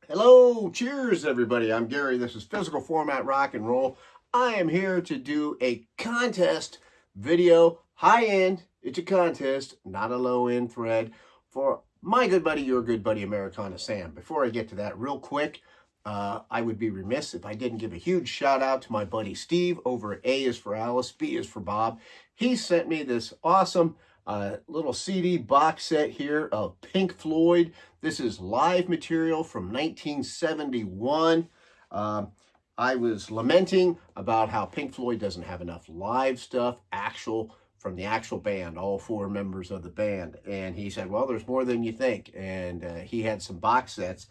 Hello, cheers everybody. I'm Gary. This is Physical Format Rock and Roll. I am here to do a contest video. High end, it's a contest, not a low end thread for my good buddy, your good buddy, Americana Sam. Before I get to that real quick, I would be remiss if I didn't give a huge shout out to my buddy Steve over at A is for Alice, B is for Bob. He sent me this awesome little CD box set here of Pink Floyd. This is live material from 1971. I was lamenting about how Pink Floyd doesn't have enough live stuff, from the actual band, all four members of the band. And he said, well, there's more than you think. And he had some box sets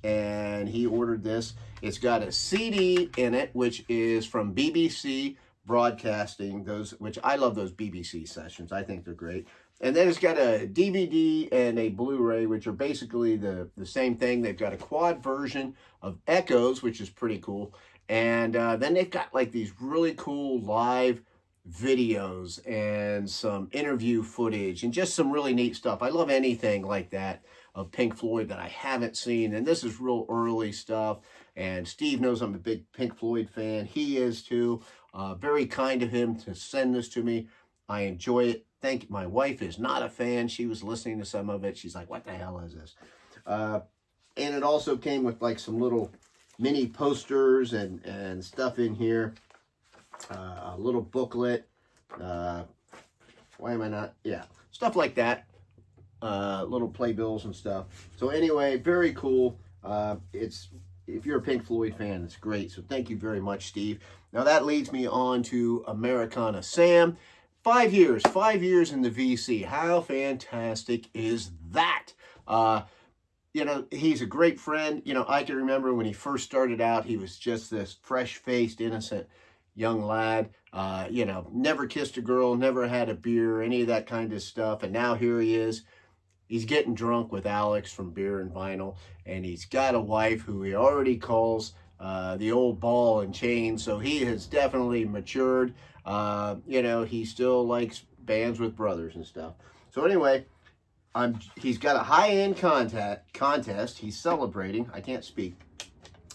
and he ordered this. It's got a CD in it, which is from BBC Broadcasting, which I love those BBC sessions. I think they're great. And then it's got a DVD and a Blu-ray, which are basically the same thing. They've got a quad version of Echoes, which is pretty cool. And then they've got like these really cool live videos and some interview footage and just some really neat stuff. I love anything like that of Pink Floyd that I haven't seen. And this is real early stuff. And Steve knows I'm a big Pink Floyd fan. He is too. Very kind of him to send this to me. I enjoy it. My wife is not a fan. She was listening to some of it. She's like, what the hell is this? And it also came with like some little mini posters and stuff in here. A little booklet. Why am I not? Yeah, stuff like that. Little playbills and stuff. So anyway, very cool. If you're a Pink Floyd fan, it's great. So thank you very much, Steve. Now that leads me on to Americana Sam. 5 years in the VC. How fantastic is that? He's a great friend. I can remember when he first started out, he was just this fresh-faced, innocent young lad. Never kissed a girl, never had a beer, any of that kind of stuff. And now here he is. He's getting drunk with Alex from Beer and Vinyl, and he's got a wife who he already calls the old ball and chain. So he has definitely matured. He still likes bands with brothers and stuff. So anyway, he's got a high-end contest. He's celebrating. I can't speak.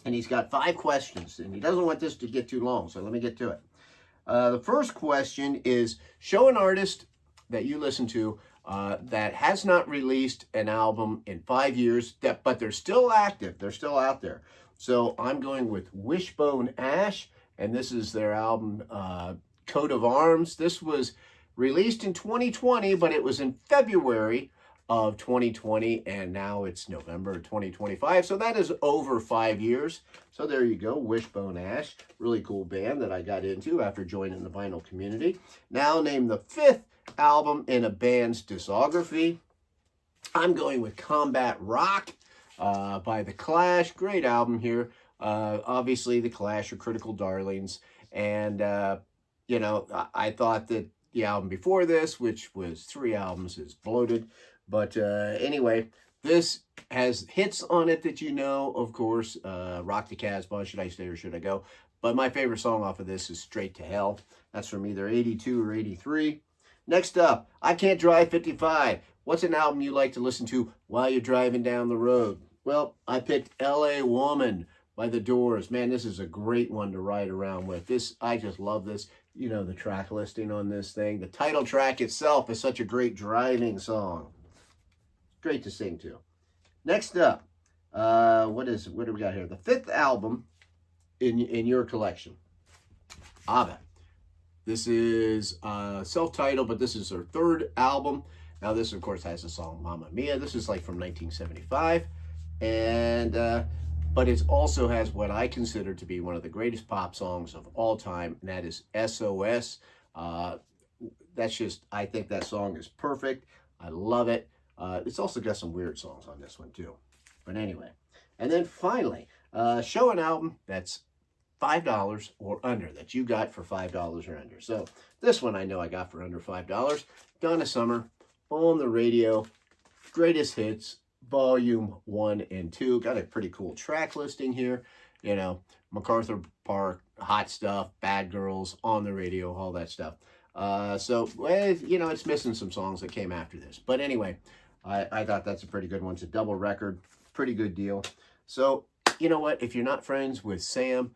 And he's got 5 questions, and he doesn't want this to get too long, so let me get to it. The first question is, show an artist that you listen to that has not released an album in 5 years, but they're still active. They're still out there. So I'm going with Wishbone Ash, and this is their album, Coat of Arms. This was released in 2020, but it was in February of 2020, and now it's November 2025. So that is over 5 years. So there you go, Wishbone Ash. Really cool band that I got into after joining the vinyl community. Now name the 5th album in a band's discography. I'm going with Combat Rock by The Clash. Great album here. Obviously, The Clash are critical darlings. And, I thought that the album before this, which was 3 albums, is bloated. But anyway, this has hits on it that of course. Rock the Casbah, Should I Stay or Should I Go? But my favorite song off of this is Straight to Hell. That's from either 82 or 83. Next up, I Can't Drive 55. What's an album you like to listen to while you're driving down the road? Well, I picked L.A. Woman by The Doors. Man, this is a great one to ride around with. I just love this. The track listing on this thing. The title track itself is such a great driving song. Great to sing to. Next up, what do we got here? The 5th album in your collection. ABBA. This is self-titled, but this is their 3rd album. Now, this, of course, has the song Mamma Mia. This is like from 1975. But it also has what I consider to be one of the greatest pop songs of all time, and that is SOS. I think that song is perfect. I love it. It's also got some weird songs on this one, too. But anyway. And then finally, show an album that's $5 or under, that you got for $5 or under. So this one I know I got for under $5. Donna Summer, On the Radio, Greatest Hits, Volume 1 and 2. Got a pretty cool track listing here. MacArthur Park, Hot Stuff, Bad Girls, On the Radio, all that stuff. It's missing some songs that came after this. But anyway, I thought that's a pretty good one. It's a double record. Pretty good deal. So, you know what? If you're not friends with Sam,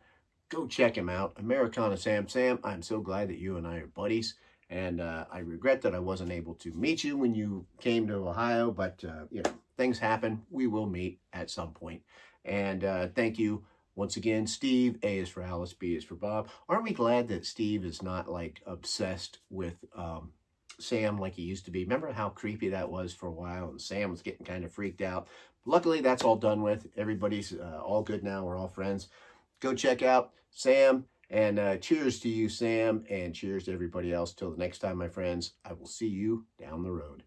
go check him out. Americana Sam. Sam, I'm so glad that you and I are buddies. And I regret that I wasn't able to meet you when you came to Ohio, but you know, things happen. We will meet at some point. And thank you once again, Steve. A is for Alice, B is for Bob. Aren't we glad that Steve is not like obsessed with Sam like he used to be? Remember how creepy that was for a while, and Sam was getting kind of freaked out. Luckily, that's all done with. Everybody's all good now. We're all friends. Go check out Sam, and cheers to you, Sam, and cheers to everybody else. Till the next time, my friends, I will see you down the road.